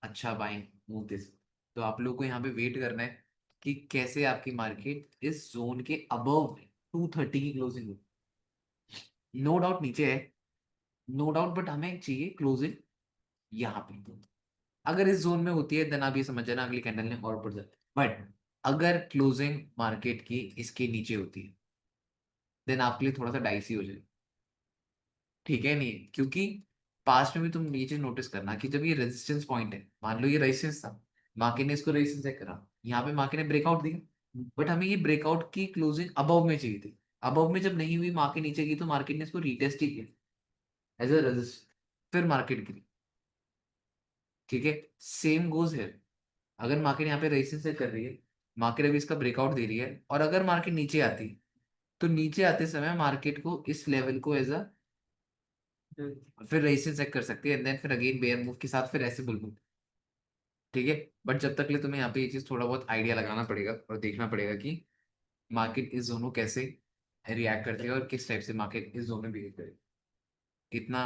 Speaker 1: अच्छा बाइंग मूव दे सकती। तो आप लोग को यहाँ पे वेट करना है कि कैसे आपकी मार्केट इस जोन के अबव 2:30 की क्लोजिंग हो। नो डाउट नीचे है, नो डाउट, बट हमें चाहिए क्लोजिंग यहाँ पे। अगर इस जोन में होती है देन आप ये समझ जाना अगली कैंडल ने और ऊपर जाता है। बट अगर क्लोजिंग मार्केट की इसके नीचे होती है देन आपके लिए थोड़ा सा डाइसी हो जाए, ठीक है नहीं? क्योंकि पास्ट में भी तुम ये चीज नोटिस करना कि जब ये रेजिस्टेंस पॉइंट है, मान लो ये रेजिस्टेंस था, मार्केट ने इसको रेजिस्टेंस चेक करा, यहाँ पे मार्केट ने ब्रेकआउट दिया, बट हमें ये ब्रेकआउट की क्लोजिंग अबव में चाहिए थी। अबव में जब नहीं हुई, मार्केट नीचे गई, तो मार्केट ने इसको रीटेस्ट ही किया एज अ रेजिस्ट, फिर मार्केट गिरी, ठीक है। सेम गोज है, अगर मार्केट यहाँ पे रेजिस्टेंस चेक कर रही है, मार्केट अभी इसका ब्रेकआउट दे रही है, और अगर मार्केट नीचे आती, तो नीचे आते समय मार्केट को इस लेवल को एज अ फिर रेजिस्टेंस चेक कर सकती है, एंड देन फिर अगेन बेयर मूव के साथ फिर ऐसे बुल मूव, ठीक है। बट जब तक ले तुम्हें यहाँ पे ये चीज थोड़ा बहुत आइडिया लगाना पड़ेगा और देखना पड़ेगा कि मार्केट इस जोन को कैसे रिएक्ट करती है और किस टाइप से मार्केट इस जोन में बिहेव करेगी। इतना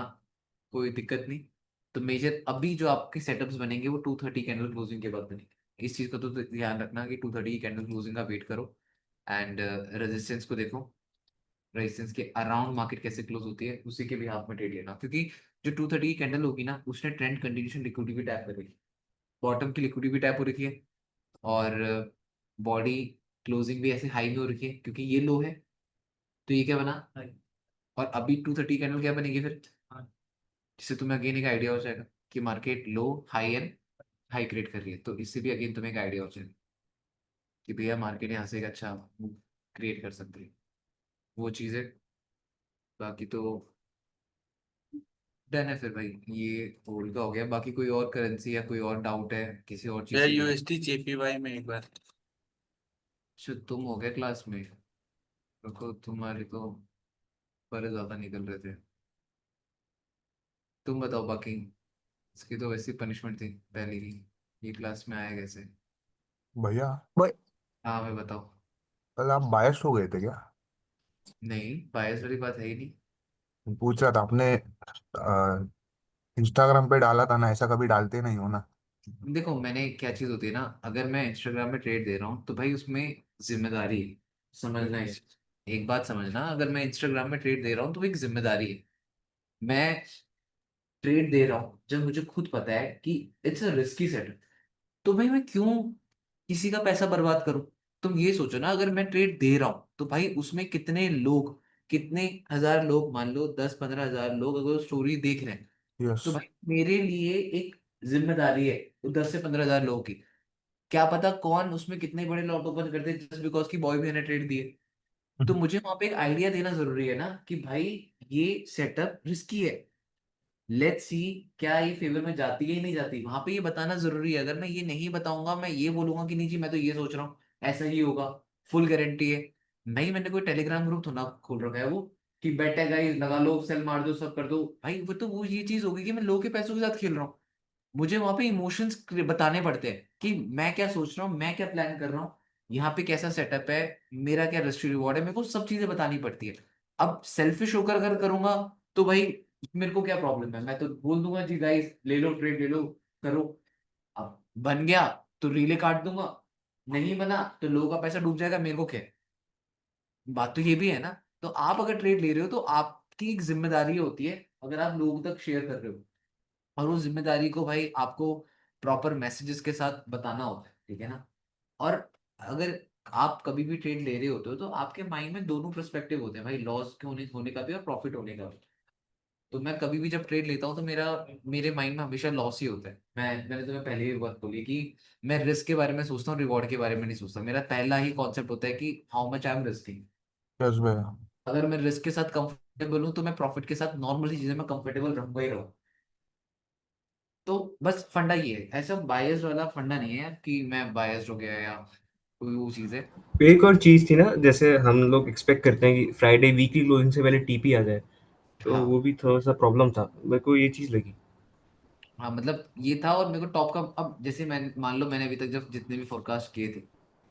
Speaker 1: कोई दिक्कत नहीं। तो मेजर अभी जो आपके सेटअप्स बनेंगे वो 2:30 कैंडल क्लोजिंग के बाद बनेंगे। इस चीज का तो ध्यान रखना कि 2:30 की कैंडल क्लोजिंग का वेट करो, एंड रेजिस्टेंस को देखो, रेजिस्टेंस के अराउंड मार्केट कैसे क्लोज होती है उसी के भी हाथ में ट्रेड लेना, क्योंकि जो 2:30 की कैंडल होगी ना, उसने ट्रेंड कंटिन्यूशन लिक्विडिटी भी टैप करेगी, बॉटम की लिक्विडिटी भी टैप हो रखी है, और बॉडी क्लोजिंग भी ऐसे हाई में हो रखी है, क्योंकि ये लो है, तो ये क्या बना, और अभी 2:30 कैंडल क्या बनेगी फिर, जिससे तुम्हें अगेन एक आइडिया हो जाएगा कि market low high and high create कर रही है। तो इससे भी अगेन तुम्हें एक आइडिया हो जाएगा कि भैया मार्केट यहाँ से एक अच्छा क्रिएट कर सकती है, वो चीज़ है। बाकी तो डन है फिर भाई, ये गोल्ड का हो गया। बाकी कोई और करेंसी या कोई और डाउट है किसी और चीज़
Speaker 5: या
Speaker 1: से लेके?
Speaker 5: यूएसडी जेपीवाई में एक बार।
Speaker 1: अच्छा, तुम हो गए क्लास में, देखो तुम्हारे तो पर ज़्यादा निकल रहे थे। तुम बताओ बाकी, इसकी तो वैसी पनिशमेंट थी पहले की, ये क्लास में आया कैसे?
Speaker 6: भैया भाई,
Speaker 1: हाँ मैं बताओ।
Speaker 6: कल आप बायस हो गए थे क्या?
Speaker 1: नहीं, बायस वाली बात है ही नहीं।
Speaker 6: पूछ रहा था आपने, इंस्टाग्राम पे डाला था ना, ऐसा कभी डालते नहीं हो ना।
Speaker 1: देखो मैंने क्या चीज़ होती है ना, अगर मैं इंस्टाग्राम में ट्रेड दे रहा हूँ तो भाई उसमें जिम्मेदारी है, समझना है। एक बात समझना, अगर मैं इंस्टाग्राम में ट्रेड दे रहा हूँ तो वो एक जिम्मेदारी है। मैं ट्रेड दे रहा हूँ जब मुझे खुद पता है कि इट्स अ रिस्की सेट, तो भाई मैं क्यों किसी का पैसा बर्बाद करूं। तुम ये सोचो ना, अगर मैं ट्रेड दे रहा हूं तो भाई उसमें कितने लोग, कितने हजार लोग, मान लो 10-15 हजार लोग अगर स्टोरी देख रहे हैं,
Speaker 6: यस।
Speaker 1: तो भाई मेरे लिए एक जिम्मेदारी है वो 10 से 15 हजार लोगों की। क्या पता कौन उसमें कितने बड़े लॉट ओपन करते जस्ट बिकॉज की बॉय भी ने ट्रेड दिए। तो मुझे वहां पे एक आइडिया देना जरूरी है ना कि भाई ये सेटअप रिस्की है, लेट्स सी क्या ये फेवर में जाती है या नहीं जाती। वहां पे ये बताना जरूरी है। अगर मैं ये नहीं बताऊंगा, मैं ये बोलूंगा कि नहीं जी मैं तो ये सोच रहा हूँ ऐसा ही होगा, फुल गारंटी है। नहीं, मैंने कोई टेलीग्राम ग्रुप थोड़ा खोल रखा है वो कि बेटा गाइस लगा लो, सेल मार दो, सब कर दो। भाई वो तो वो ये चीज होगी कि मैं लोगों के पैसों के साथ खेल रहा हूँ। मुझे वहां पे इमोशंस बताने पड़ते हैं कि मैं क्या सोच रहा हूँ, मैं क्या प्लान कर रहा हूँ, यहाँ पे कैसा सेटअप है, मेरा क्या रिस्क रिवॉर्ड है, मेरे को सब चीजें बतानी पड़ती है। अब सेल्फिश होकर अगर करूंगा तो भाई मेरे को क्या प्रॉब्लम है, मैं तो बोल दूंगा जी गाइस ले लो, ट्रेड ले लो, करो। अब बन गया तो रीले काट दूंगा, नहीं बना तो लोगों का पैसा डूब जाएगा, मेरे को क्या है। बात तो ये भी है ना। तो आप अगर ट्रेड ले रहे हो तो आपकी एक जिम्मेदारी होती है अगर आप लोगों तक शेयर कर रहे हो, और उस जिम्मेदारी को भाई आपको प्रॉपर मैसेजेस के साथ बताना होता है, ठीक है ना। और अगर आप कभी भी ट्रेड ले रहे होते हो तो आपके माइंड में दोनों पर्सपेक्टिव होते हैं भाई, लॉस के होने का भी और प्रॉफिट होने का भी। तो मैं कभी भी जब ट्रेड लेता हूँ तो मेरे माइंड में हमेशा लॉस ही होता है। मैंने तुम्हें पहले भी बात बोली कि मैं रिस्क के बारे में सोचता हूँ, रिवॉर्ड के बारे में नहीं सोचता। मेरा पहला ही कॉन्सेप्ट होता है कि how much I am risking.
Speaker 6: Yes भैया।
Speaker 1: अगर मैं रिस्क के साथ कंफर्टेबल हूँ तो मैं प्रॉफिट के साथ नॉर्मली चीजें में कंफर्टेबल रहूंगा ही रहूंगा। तो बस फंडा ये है, ऐसा बायस वाला फंडा नहीं है कि मैं बायस्ड हो गया या कोई वो चीज है।
Speaker 7: एक और चीज थी ना, जैसे हम लोग एक्सपेक्ट करते हैं कि फ्राइडे वीकली क्लोजिंग से पहले टीपी आ जाए, तो
Speaker 1: हाँ
Speaker 7: वो भी थोड़ा सा प्रॉब्लम था, मेरे को ये चीज लगी।
Speaker 1: हाँ, मतलब ये था। और मेरे को टॉप का, अब जैसे मैं मान लो मैंने अभी तक जब जितने भी फोरकास्ट किए थे,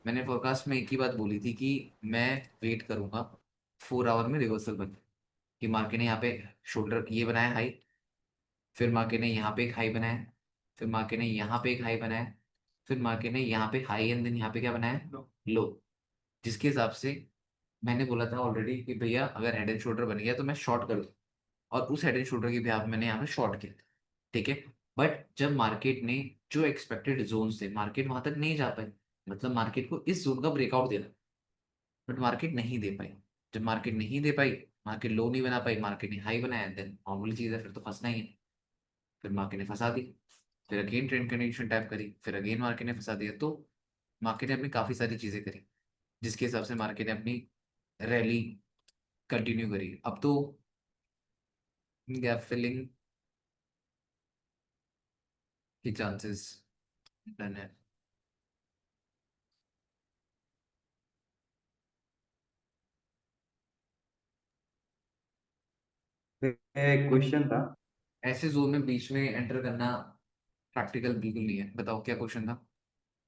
Speaker 1: मैंने फोरकास्ट में एक ही बात बोली थी कि मैं वेट करूंगा 4 आवर में रिवर्सल बन, कि मार्केट ने यहाँ पे शोल्डर ये बनाया हाई, फिर मार्केट ने यहाँ पे एक हाई बनाया, फिर मार्केट ने यहाँ पे एक हाई बनाया, फिर मार्केट ने यहाँ पे हाई एंड देन यहाँ पे क्या बनाया, लो। जिसके हिसाब से मैंने बोला था ऑलरेडी कि भैया अगर हेड एंड शोल्डर बन गया तो मैं शॉर्ट कर दूँ, और उस हेड एंड शोल्डर की बिहाफ मैंने यहाँ पे शॉर्ट किया, ठीक है। बट जब मार्केट ने जो एक्सपेक्टेड जोन थे, मार्केट वहां तक नहीं जा पाई, मतलब मार्केट को इस जोन का ब्रेकआउट देना, बट मार्केट नहीं दे पाई। जब मार्केट नहीं दे पाई, मार्केट लो नहीं बना पाई, मार्केट ने हाई बनाया, देन नॉर्मल चीज है, फिर तो फंसना ही है। फिर मार्केट ने फंसा दी, फिर अगेन ट्रेंड कंडीशन टैप करी, फिर अगेन मार्केट ने फंसा दिया। तो मार्केट ने अपनी काफी सारी चीजें करी जिसके हिसाब से मार्केट ने अपनी रैली कंटिन्यू करी। अब तो गैप फिलिंग के चांसेस डन है।
Speaker 8: एक क्वेश्चन था
Speaker 1: ऐसे जोन में बीच में एंटर करना प्रैक्टिकल बिल्कुल नहीं है। बताओ क्या क्वेश्चन था।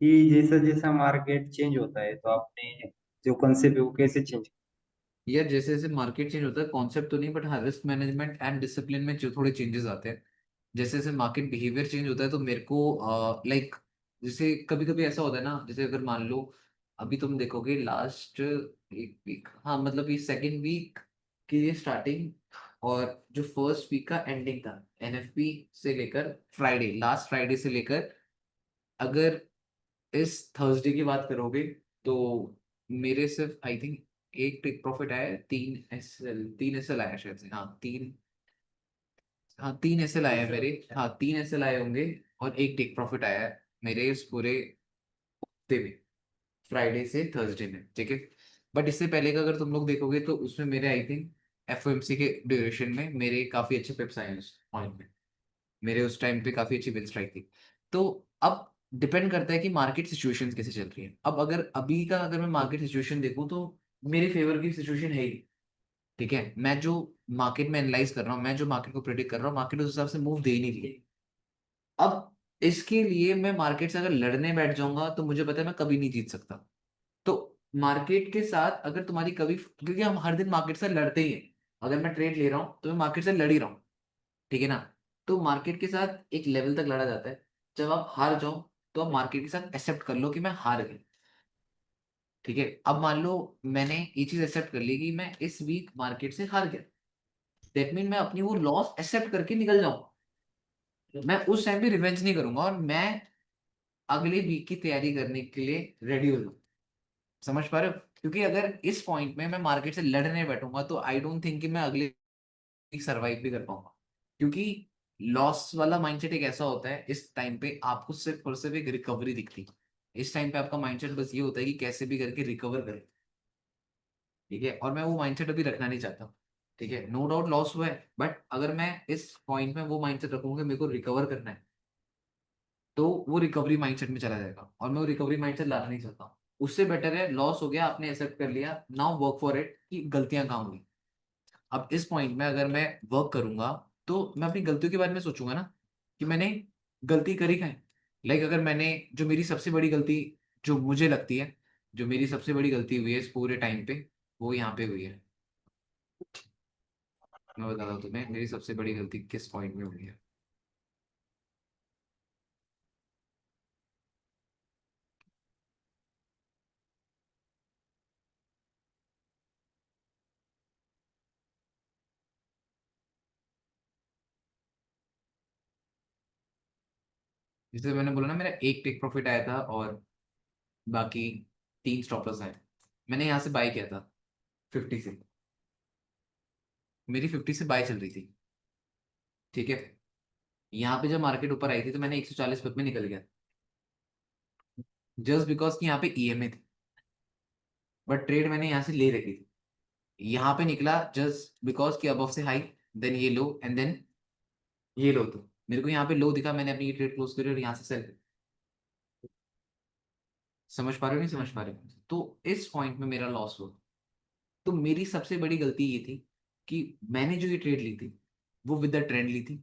Speaker 8: कि जैसा जैसा मार्केट चेंज होता है तो आपने जो कंसेप्ट है वो कैसे चेंज।
Speaker 1: यार जैसे जैसे मार्केट चेंज होता है, कॉन्सेप्ट तो नहीं बट हाँ रिस्क मैनेजमेंट एंड डिसिप्लिन में जो थोड़े चेंजेस आते हैं। जैसे जैसे मार्केट बिहेवियर चेंज होता है तो मेरे को लाइक, जैसे कभी कभी ऐसा होता है ना, जैसे अगर मान लो अभी तुम देखोगे लास्ट एक वीक, हाँ मतलब ये सेकेंड वीक की ये स्टार्टिंग और जो फर्स्ट वीक का एंडिंग था, एनएफपी से लेकर फ्राइडे, लास्ट फ्राइडे से लेकर, अगर इस थर्सडे की बात करोगे तो मेरे सिर्फ आई थिंक एक टेक प्रॉफिट आया है, 3 एसएल आया शायद से, हाँ 3, हाँ 3 एसएल आए हैं मेरे, हाँ 3 एसएल आए होंगे, और एक टेक प्रॉफिट आया है मेरे इस पूरे हफ्ते में, फ्राइडे से थर्सडे में, ठीक है। बट इससे पहले का अगर तुम लोग देखोगे तो उसमें मेरे आई थिंक एफओएमसी के ड्यूरेशन में मेरे काफी अच्छे पिप्स आए हैं उस पॉइंट में, मेरे उस टाइम पे काफी अच्छी विन स्ट्राइक थी। तो अब डिपेंड करता है कि मार्केट सिचुएशन कैसे चल रही है। अब अगर अभी का अगर मैं मार्केट सिचुएशन देखूं तो मेरे फेवर की सिचुएशन है ही, ठीक है। मैं जो मार्केट में एनालाइज कर रहा हूँ, मैं जो मार्केट को प्रेडिक्ट कर रहा हूँ, मार्केट उस हिसाब से मूव दे ही नहीं रही है। अब इसके लिए मैं मार्केट से अगर लड़ने बैठ जाऊंगा तो मुझे पता है मैं कभी नहीं जीत सकता। तो मार्केट के साथ अगर तुम्हारी कभी, क्योंकि हम हर दिन मार्केट से लड़ते ही हैं, अगर मैं ट्रेड ले रहा हूँ तो मैं मार्केट से लड़ ही रहा हूँ, ठीक है ना। तो मार्केट के साथ एक लेवल तक लड़ा जाता है, जब आप हार जाओ तो आप मार्केट के साथ एक्सेप्ट कर लो कि मैं हार गया। ठीक है, अब मान लो मैंने ये चीज एक्सेप्ट कर ली कि मैं इस वीक मार्केट से हार गया, दैट मीन मैं अपनी वो लॉस एक्सेप्ट करके निकल जाऊं, मैं उस टाइम पे रिवेंज नहीं करूंगा और मैं अगले वीक की तैयारी करने के लिए रेडी हो जाऊं। समझ पा रहे हो? क्योंकि अगर इस पॉइंट में मैं मार्केट से लड़ने बैठूंगा तो आई डोंट थिंक कि मैं अगले वीक सरवाइव भी कर पाऊंगा, क्योंकि लॉस वाला माइंडसेट एक ऐसा होता है, इस टाइम पे आपको सिर्फ और सिर्फ एक रिकवरी दिखती है। इस टाइम पे आपका माइंडसेट बस ये होता है कि कैसे भी करके रिकवर करें। ठीक है, और मैं वो माइंडसेट अभी रखना नहीं चाहता। ठीक है, नो डाउट लॉस हुआ है, बट अगर मैं इस पॉइंट में वो माइंडसेट रखूंगा मेरे को रिकवर करना है, तो वो रिकवरी माइंडसेट में चला जाएगा और मैं वो रिकवरी माइंडसेट लाना नहीं चाहता हूँ। उससे बेटर है लॉस हो गया, आपने एक्सेप्ट कर लिया, नाउ वर्क फॉर इट कि गलतियां कहाँ हुई। अब इस पॉइंट में अगर मैं वर्क करूंगा तो मैं अपनी गलतियों के बारे में सोचूंगा ना, कि मैंने गलती करी है। लाइक अगर मैंने, जो मेरी सबसे बड़ी गलती जो मुझे लगती है, जो मेरी सबसे बड़ी गलती हुई है इस पूरे टाइम पे, वो यहाँ पे हुई है। मैं बताता हूँ तुम्हें मेरी सबसे बड़ी गलती किस पॉइंट में हुई है। जैसे मैंने बोला ना, मेरा एक टेक प्रॉफिट आया था और बाकी 3 स्टॉप लॉस आए। मैंने यहाँ से बाय किया था 50 से, मेरी 50 से बाय चल रही थी। ठीक है, यहाँ पे जब मार्केट ऊपर आई थी तो मैंने 140 पे में निकल गया, जस्ट बिकॉज कि यहाँ पे ईएमए थी, बट ट्रेड मैंने यहाँ से ले रखी थी। यहाँ पे निकला जस्ट बिकॉज कि अबव से हाई, देन ये लो एंड देन ये लो, तो मेरे को यहाँ पे लो दिखा, मैंने अपनी ट्रेड क्लोज करी और यहाँ से सेल। समझ पा रहे हो नहीं समझ पा रहे हो? तो इस पॉइंट में मेरा लॉस हुआ। तो मेरी सबसे बड़ी गलती ये थी कि मैंने जो ये ट्रेड ली थी वो विद द ट्रेंड ली थी।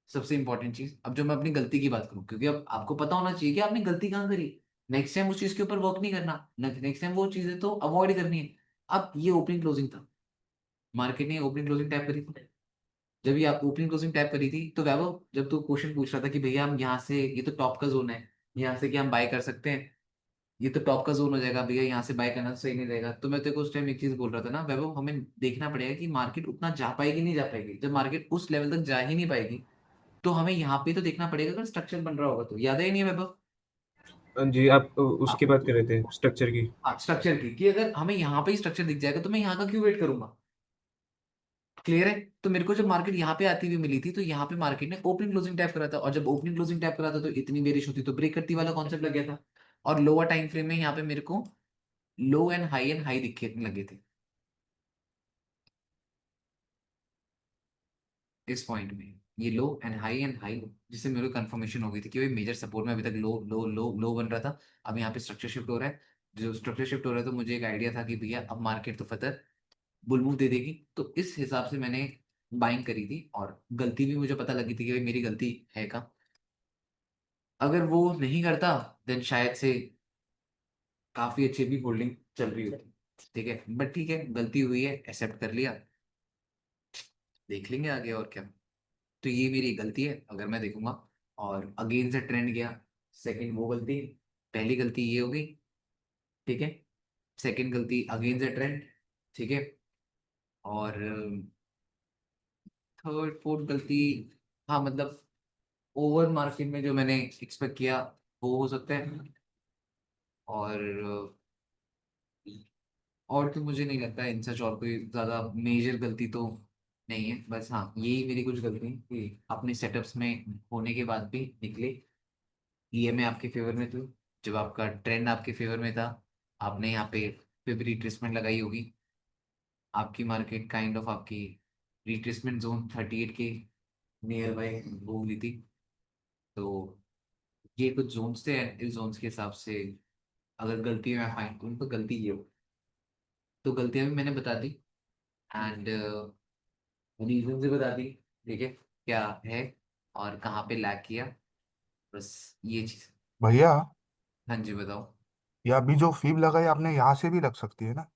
Speaker 1: सबसे इंपॉर्टेंट चीज, अब जो मैं अपनी गलती की बात करूं, क्योंकि अब आपको पता होना चाहिए कि आपने गलती कहाँ करी, नेक्स्ट टाइम उस चीज के ऊपर वर्क नहीं करना, नेक्स्ट टाइम वो चीजें तो अवॉइड करनी है। अब ये ओपनिंग क्लोजिंग था, मार्केट ने ओपनिंग क्लोजिंग टैप करी थी। जब ये आप ओपनिंग क्लोजिंग टैप करी थी तो वैभव, जब तू क्वेश्चन पूछ रहा था कि भैया हम यहाँ से, ये तो टॉप का जोन है, यहाँ से क्या हम बाय कर सकते हैं, ये तो टॉप का जोन हो जाएगा भैया, यहाँ से बाय करना सही नहीं रहेगा, तो मैं तेरे को उस टाइम एक चीज बोल रहा था ना वैभव, हमें देखना पड़ेगा कि मार्केट उतना जा पाएगी नहीं जा पाएगी। जब मार्केट उस लेवल तक जा ही नहीं पाएगी तो हमें यहाँ पे तो देखना पड़ेगा अगर स्ट्रक्चर बन रहा होगा तो। याद है या नहीं वैभव?
Speaker 7: जी, आप उसकी
Speaker 1: हाँ,
Speaker 7: बात कर रहे थे, स्ट्रक्चर की।
Speaker 1: हाँ स्ट्रक्चर की, कि अगर हमें यहाँ पे ही स्ट्रक्चर दिख जाएगा तो मैं यहाँ का क्यों वेट करूंगा। क्लियर है? तो मेरे को जब मार्केट यहाँ पे आती हुई मिली थी तो यहाँ पे मार्केट ने ओपनिंग क्लोजिंग टैप करा था, और जब ओपनिंग क्लोजिंग टैप करा था तो इतनी बेरिश होती तो ब्रेक करती वाला कॉन्सेप्ट लग गया था, और लोअर टाइम फ्रेम में यहाँ पे मेरे को लो एंड हाई दिखे लगे थे इस पॉइंट में, ये लो एंड हाई, जिससे मेरे को कंफर्मेशन हो गई थी कि भाई मेजर सपोर्ट में अभी तक लो लो लो लो बन रहा था, अब यहाँ पे स्ट्रक्चर शिफ्ट हो रहा है। जो स्ट्रक्चर शिफ्ट हो रहा है तो मुझे एक आइडिया था कि भैया अब मार्केट तो फतर बुल मूव दे देगी, तो इस हिसाब से मैंने बाइंग करी थी, और गलती भी मुझे पता लगी थी कि भाई मेरी गलती है का, अगर वो नहीं करता देन शायद से काफी अच्छी भी होल्डिंग चल रही होती। ठीक है, बट ठीक है, गलती हुई है, एक्सेप्ट कर लिया, देख लेंगे आगे और क्या। तो ये मेरी गलती है अगर मैं देखूंगा, और अगेन से ट्रेंड गया, सेकंड वो गलती, पहली गलती ये हो गई। ठीक है, सेकंड गलती अगेन से ट्रेंड। ठीक है, और थर्ड फोर्थ गलती, हाँ मतलब ओवर मार्केट में जो मैंने एक्सपेक्ट किया वो हो सकता है, और और तो मुझे नहीं लगता इन सच और कोई ज्यादा मेजर गलती तो नहीं है। बस हाँ, यही मेरी कुछ गलती है कि अपने सेटअप्स में होने के बाद भी निकले ईएमए आपके फेवर में थी, जब आपका ट्रेंड आपके फेवर में था, आपने यहाँ पे फिर रिट्रेसमेंट लगाई होगी, आपकी मार्केट काइंड ऑफ आपकी रिट्रेसमेंट जोन 38 के नियर बाय घूम ली थी। तो ये कुछ जोन्स थे and इस जोन्स के हिसाब से अगर गलती मैं फाइंड करूँ तो गलती ये हो, तो गलतियां भी मैंने बता दी एंड रीजन भी बता दी। ठीक है, क्या है और कहाँ पे लैग किया, बस ये चीज़।
Speaker 6: भैया,
Speaker 1: हाँ जी बताओ।
Speaker 6: ये अभी जो फीब लगाई आपने यहाँ से भी लग सकती है ना?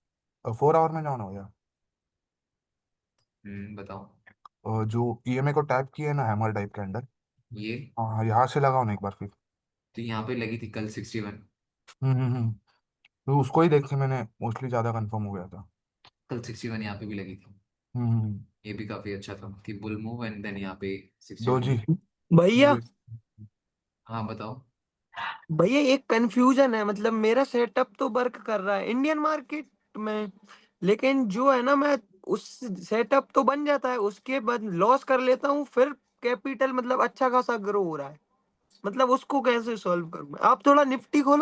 Speaker 6: 4 आवर में जाना हो गया।
Speaker 1: बताओ।
Speaker 6: जो ईएमए को टैप किया है ना हैमर टाइप के अंदर,
Speaker 1: ये
Speaker 6: हाँ यहाँ से लगाओ ना एक बार फिर।
Speaker 1: तो यहाँ पे लगी थी कल 61।
Speaker 6: हम्म। तो उसको ही देख के मैंने मोस्टली ज्यादा कंफर्म हो गया था।
Speaker 1: कल 61 यहाँ पे भी लगी थी,
Speaker 6: हम्म।
Speaker 1: ये भी काफी अच्छा था कि बुल मूव एंड देन यहाँ पे 61
Speaker 6: डोजी।
Speaker 1: मूव।
Speaker 9: भैया
Speaker 1: हाँ बताओ।
Speaker 9: भैया एक कंफ्यूजन है, मतलब मेरा सेटअप तो वर्क कर रहा है इंडियन मार्केट में, लेकिन जो है ना मैं उस सेटअप तो बन जाता है, उसके बाद लॉस कर लेता हूँ, फिर कैपिटल मतलब अच्छा खासा ग्रो हो रहा है, मतलब उसको कैसे सॉल्व करूँ मैं? आप थोड़ा निफ्टी खोलो।